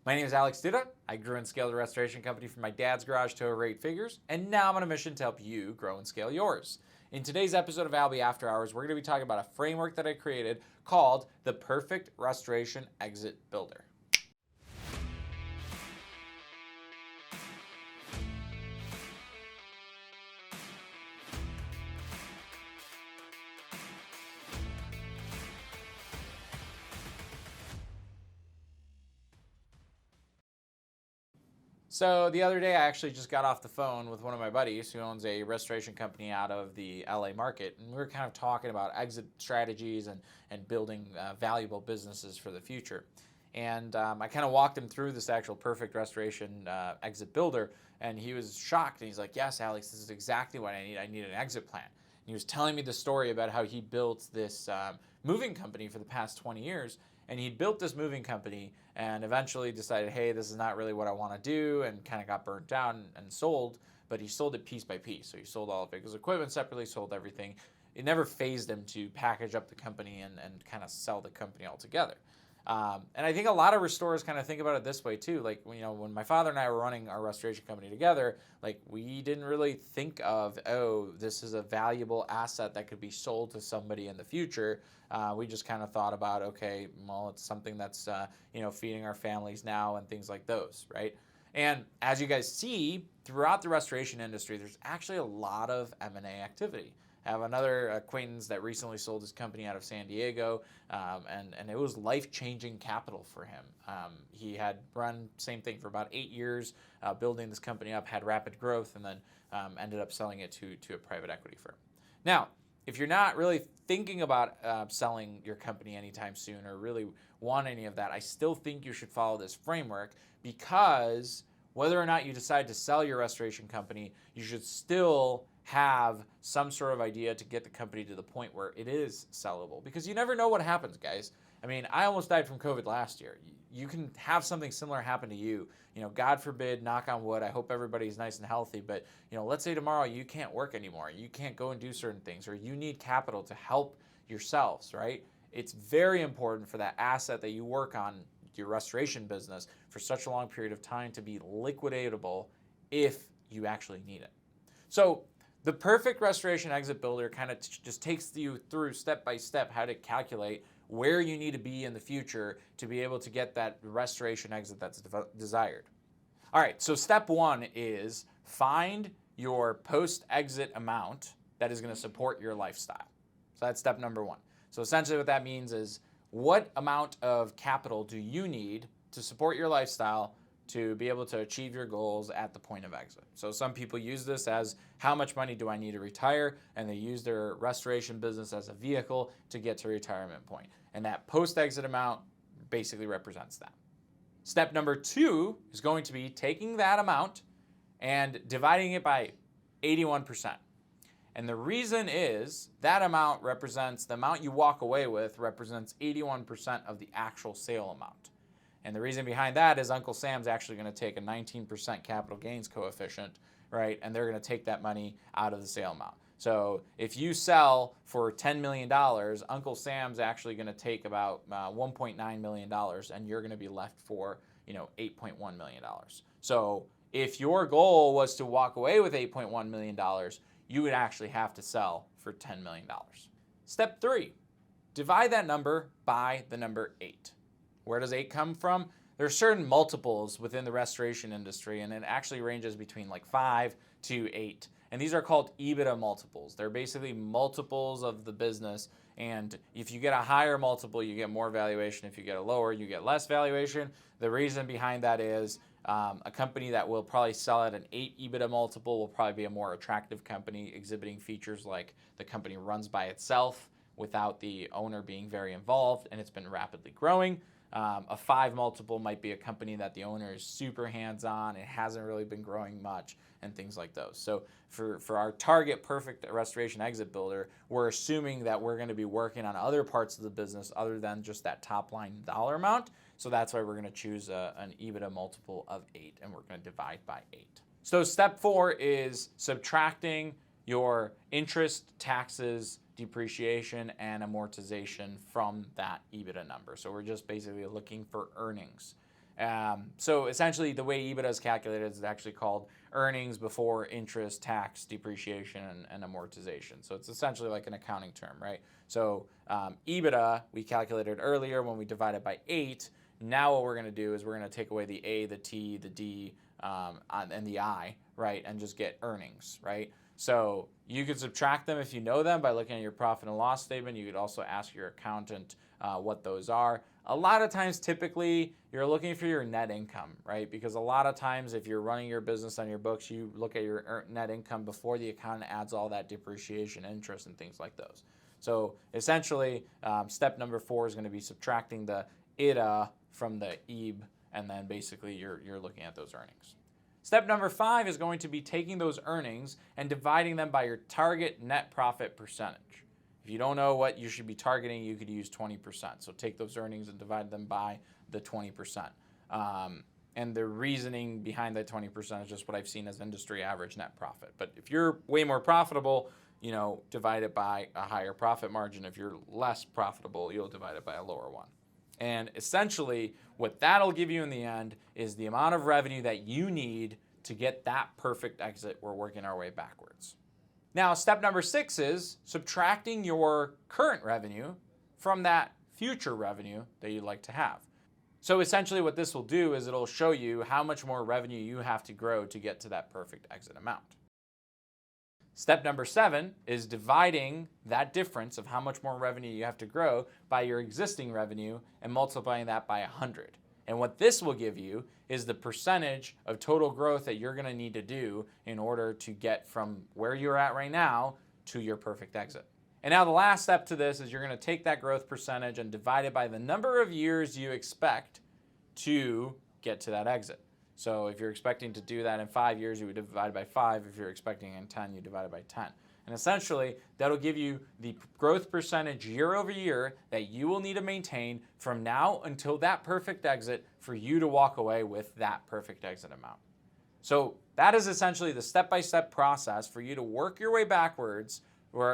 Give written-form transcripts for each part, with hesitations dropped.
My name is Alex Duda. I grew and scaled a restoration company from my dad's garage to over 8 figures, and now I'm on a mission to help you grow and scale yours. In today's episode of Albi After Hours, we're going to be talking about a framework that I created called the Perfect Restoration Exit Builder. So the other day, I actually just got off the phone with one of my buddies who owns a restoration company out of the LA market, and we were kind of talking about exit strategies and building valuable businesses for the future. And I kind of walked him through this actual perfect restoration exit builder, and he was shocked. And he's like, "Yes, Alex, this is exactly what I need. I need an exit plan." And he was telling me the story about how he built this moving company for the past 20 years. And he built this moving company and eventually decided, hey, this is not really what I want to do, and kind of got burnt down and sold. But he sold it piece by piece. So he sold all of his equipment separately, sold everything. It never phased him to package up the company and kind of sell the company altogether. And I think a lot of restorers kind of think about it this way too. Like, when my father and I were running our restoration company together, like, we didn't really think of, oh, this is a valuable asset that could be sold to somebody in the future. We just kind of thought about, okay, well, it's something that's, feeding our families now and things like those, right? And as you guys see, throughout the restoration industry, there's actually a lot of M&A activity. I have another acquaintance that recently sold his company out of San Diego, and it was life-changing capital for him. He had run same thing for about 8 years, building this company up, had rapid growth, and then ended up selling it to a private equity firm. Now, if you're not really thinking about selling your company anytime soon or really want any of that, I still think you should follow this framework, because whether or not you decide to sell your restoration company, you should still have some sort of idea to get the company to the point where it is sellable, because you never know what happens, guys. I mean, I almost died from COVID last year. You can have something similar happen to you. God forbid, knock on wood, I hope everybody's nice and healthy, but let's say tomorrow you can't work anymore. You can't go and do certain things, or you need capital to help yourselves, right? It's very important for that asset that you work on, your restoration business, for such a long period of time to be liquidatable if you actually need it. So the Perfect Restoration Exit Builder kind of just takes you through step by step how to calculate where you need to be in the future to be able to get that restoration exit that's desired. All right, so step one is find your post-exit amount that is going to support your lifestyle. So that's step number one. So essentially what that means is, what amount of capital do you need to support your lifestyle to be able to achieve your goals at the point of exit? So some people use this as, how much money do I need to retire? And they use their restoration business as a vehicle to get to retirement point. And that post-exit amount basically represents that. Step number two is going to be taking that amount and dividing it by 81%. And the reason is that amount represents, the amount you walk away with represents 81% of the actual sale amount. And the reason behind that is Uncle Sam's actually going to take a 19% capital gains coefficient, right? And they're going to take that money out of the sale amount. So if you sell for $10 million, Uncle Sam's actually going to take about $1.9 million, and you're going to be left for $8.1 million. So if your goal was to walk away with $8.1 million, you would actually have to sell for $10 million. Step three, divide that number by the number 8. Where does 8 come from? There are certain multiples within the restoration industry, and it actually ranges between like 5 to 8. And these are called EBITDA multiples. They're basically multiples of the business. And if you get a higher multiple, you get more valuation. If you get a lower, you get less valuation. The reason behind that is a company that will probably sell at an 8 EBITDA multiple will probably be a more attractive company, exhibiting features like the company runs by itself without the owner being very involved, and it's been rapidly growing. A 5 multiple might be a company that the owner is super hands-on, it hasn't really been growing much, and things like those. So for our target perfect restoration exit builder, we're assuming that we're going to be working on other parts of the business other than just that top line dollar amount. So that's why we're going to choose an EBITDA multiple of 8, and we're going to divide by 8. So step 4 is subtracting your interest, taxes, depreciation, and amortization from that EBITDA number. So we're just basically looking for earnings. So essentially the way EBITDA is calculated is actually called earnings before interest, tax, depreciation, and amortization. So it's essentially like an accounting term, right? So EBITDA, we calculated earlier when we divided by 8. Now what we're going to do is we're going to take away the A, the T, the D, and the I, right? And just get earnings, right? So you could subtract them if you know them by looking at your profit and loss statement. You could also ask your accountant what those are. A lot of times, typically, you're looking for your net income, right? Because a lot of times, if you're running your business on your books, you look at your net income before the accountant adds all that depreciation, interest, and things like those. So essentially, step number 4 is going to be subtracting the EBITDA from the EB, and then basically you're looking at those earnings. Step number 5 is going to be taking those earnings and dividing them by your target net profit percentage. If you don't know what you should be targeting, you could use 20%. So take those earnings and divide them by the 20%. And the reasoning behind that 20% is just what I've seen as industry average net profit. But if you're way more profitable, divide it by a higher profit margin. If you're less profitable, you'll divide it by a lower one. And essentially, what that'll give you in the end is the amount of revenue that you need to get that perfect exit. We're working our way backwards. Now, step number 6 is subtracting your current revenue from that future revenue that you'd like to have. So essentially what this will do is it'll show you how much more revenue you have to grow to get to that perfect exit amount. Step number 7 is dividing that difference of how much more revenue you have to grow by your existing revenue and multiplying that by 100. And what this will give you is the percentage of total growth that you're going to need to do in order to get from where you're at right now to your perfect exit. And now the last step to this is you're going to take that growth percentage and divide it by the number of years you expect to get to that exit. So if you're expecting to do that in 5 years, you would divide by 5. If you're expecting in 10, you divide it by 10. And essentially, that'll give you the growth percentage year over year that you will need to maintain from now until that perfect exit for you to walk away with that perfect exit amount. So that is essentially the step-by-step process for you to work your way backwards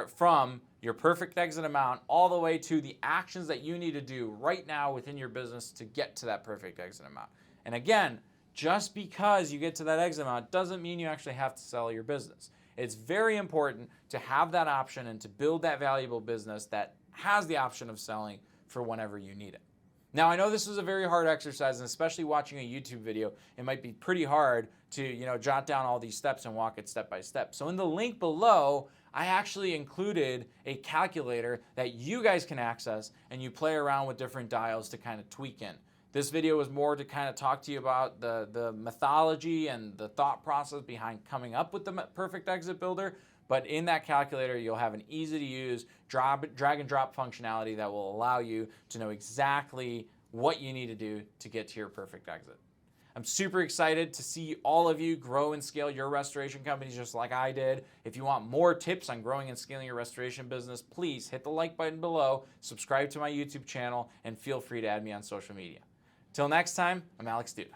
from your perfect exit amount all the way to the actions that you need to do right now within your business to get to that perfect exit amount. And again, just because you get to that exit amount doesn't mean you actually have to sell your business. It's very important to have that option and to build that valuable business that has the option of selling for whenever you need it. Now, I know this is a very hard exercise, and especially watching a YouTube video, it might be pretty hard to jot down all these steps and walk it step by step. So in the link below, I actually included a calculator that you guys can access, and you play around with different dials to kind of tweak in. This video was more to kind of talk to you about the methodology and the thought process behind coming up with the perfect exit builder. But in that calculator, you'll have an easy to use drag and drop functionality that will allow you to know exactly what you need to do to get to your perfect exit. I'm super excited to see all of you grow and scale your restoration companies just like I did. If you want more tips on growing and scaling your restoration business, please hit the like button below, subscribe to my YouTube channel, and feel free to add me on social media. Till next time, I'm Alex Duda.